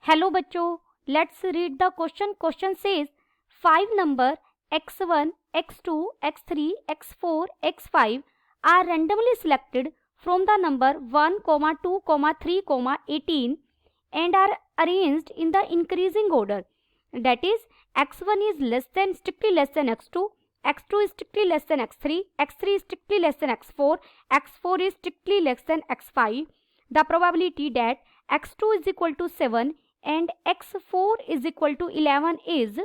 Hello बच्चों, let's read the question. Question says 5 number x1, x2, x3, x4, x5 are randomly selected from the number 1, 2, 3, 18 and are arranged in the increasing order. That is, x1 is strictly less than x2, x2 is strictly less than x3, x3 is strictly less than x4, x4 is strictly less than x5. The probability that x2 is equal to 7 and x4 is equal to 11 is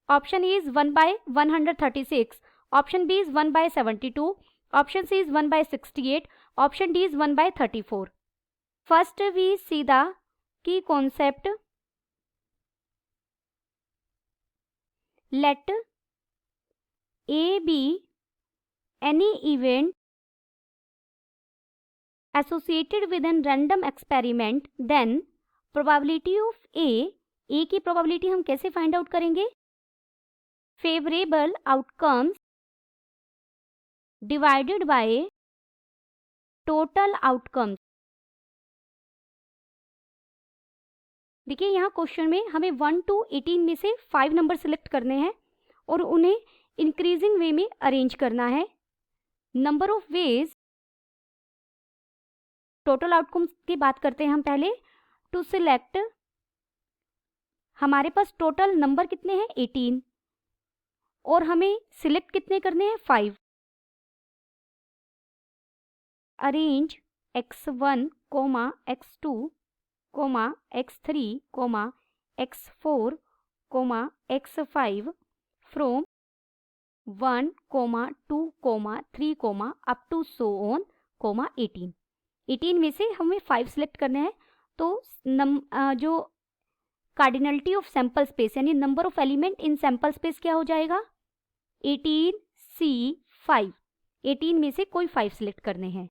option A is 1 by 136, option B is 1 by 72, option C is 1 by 68, option D is 1 by 34. First we see the key concept. Let A be any event associated with a random experiment, then probability of A की probability हम कैसे find out करेंगे? Favourable outcomes divided by total outcomes. देखिए यहाँ question में हमें 1 to 18 में से 5 नंबर सिलेक्ट करने हैं और उन्हें इंक्रीजिंग वे में अरेंज करना है. Number of ways, total outcomes की बात करते हैं हम पहले. टू सिलेक्ट, हमारे पास टोटल नंबर कितने हैं 18 और हमें सिलेक्ट कितने करने हैं 5. Arrange x1, x2, x3, x4, x5 from 1, 2, 3 up to so on 18. 18 में से हमें 5 सिलेक्ट करने हैं. तो जो कार्डिनलिटी ऑफ सैंपल स्पेस यानी number of element in sample space क्या हो जाएगा? 18C5. 18 में से कोई 5 सिलेक्ट करने हैं.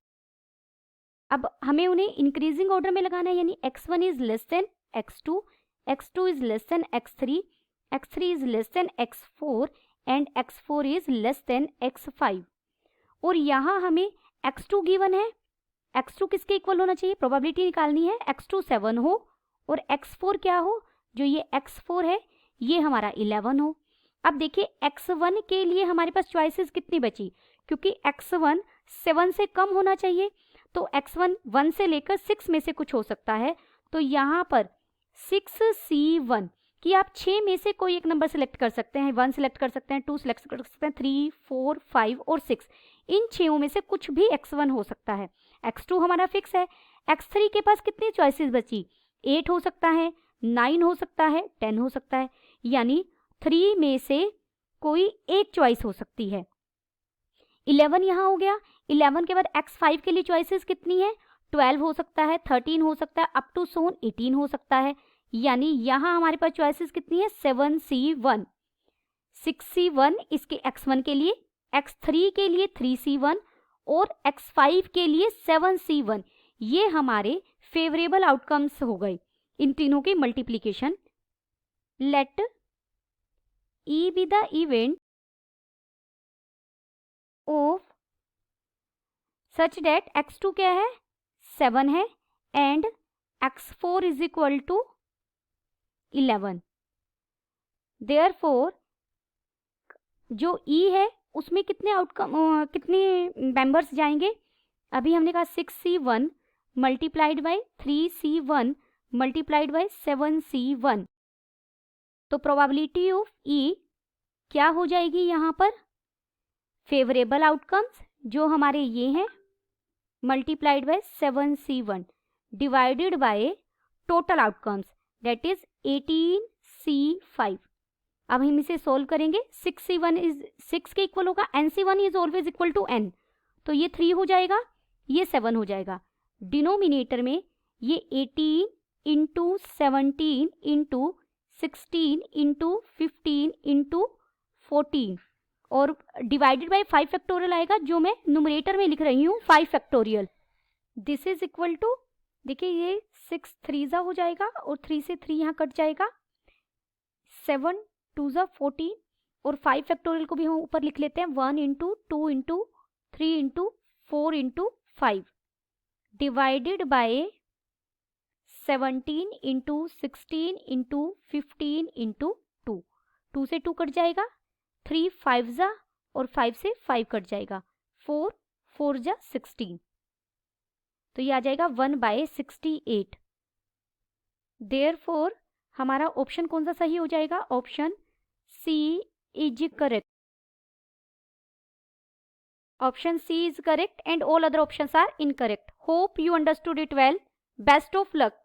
अब हमें उन्हें इंक्रीजिंग ऑर्डर में लगाना है, यानी x1 is less than x2, x2 is less than x3, x3 is less than x4 and x4 is less than x5. और यहाँ हमें x2 गिवन है. x2 किसके इक्वल होना चाहिए? प्रोबेबिलिटी निकालनी है x2 7 हो और x4 क्या हो? जो ये x4 है ये हमारा 11 हो. अब देखिए x1 के लिए हमारे पास चॉइसेस कितनी बची, क्योंकि x1 7 से कम होना चाहिए. तो x1 1 से लेकर 6 में से कुछ हो सकता है. तो यहाँ पर 6C1 कि आप 6 में से कोई एक नंबर सेलेक्ट कर सकते हैं. 1 सेलेक्ट कर सकते हैं, 2 सेलेक्ट कर सकते हैं, 3, 4, 5 और 6. इन 6 में से कुछ भी x1 हो सकता है. x2 हमारा फिक्स है. x3 के पास कितनी चॉइसेस बची? 8 हो सकता है, 9 हो सकता है, 10 हो सकता है. यानी 3 में से कोई एक चॉइस हो सकती है. 11 यहाँ हो गया. 11 के बाद x5 के लिए चॉइसेस कितनी है? 12 हो सकता है, 13 हो सकता है, अप टू सोन 18 हो सकता है. यानी यहाँ हमारे पास चॉइसेस कितनी है? 7C1. 6C1 इसके x1 के लिए, x3 के लिए 3C1 और x5 के लिए 7C1. ये हमारे फेवरेबल आउटकम्स हो गए इन तीनों की multiplication. Let E be the event of such that x2 क्या है? 7 है and x4 is equal to 11. Therefore जो ई है उसमें कितने आउटकम कितने मेंबर्स जाएंगे? अभी हमने कहा 6C1 multiplied by 3C1 multiplied by 7C1. तो प्रोबेबिलिटी ऑफ ई क्या हो जाएगी यहाँ पर? फेवरेबल आउटकम्स जो हमारे ये हैं multiplied by 7C1 divided by total outcomes that is 18C5. अब हम इसे सोल्व करेंगे. 6C1 इज 6 के इक्वल होगा. NC1 is always equal to n. तो ये 3 हो जाएगा, ये 7 हो जाएगा. डिनोमिनेटर में ये 18 इंटू 17 इंटू 16 इंटू 15 इंटू 14 और डिवाइडेड बाय 5 फैक्टोरियल आएगा, जो मैं न्यूमरेटर में लिख रही हूँ 5 factorial. This is equal to, देखिए ये 6 3 हो जाएगा और 3 से 3 यहाँ कट जाएगा. 7 2 14 और 5 फैक्टोरियल को भी हम ऊपर लिख लेते हैं 1 into 2 into 3 into 4 into 5 divided by 17 into 16 into 15 into 2, 2 से 2 कट जाएगा, 3 5 जा और 5 से 5 कट जाएगा, 4 4 जा 16, तो ये आ जाएगा 1/68। देयरफॉर हमारा ऑप्शन कौन सा सही हो जाएगा? Option C is correct. Option C is correct and all other options are incorrect. Hope you understood it well. Best of luck.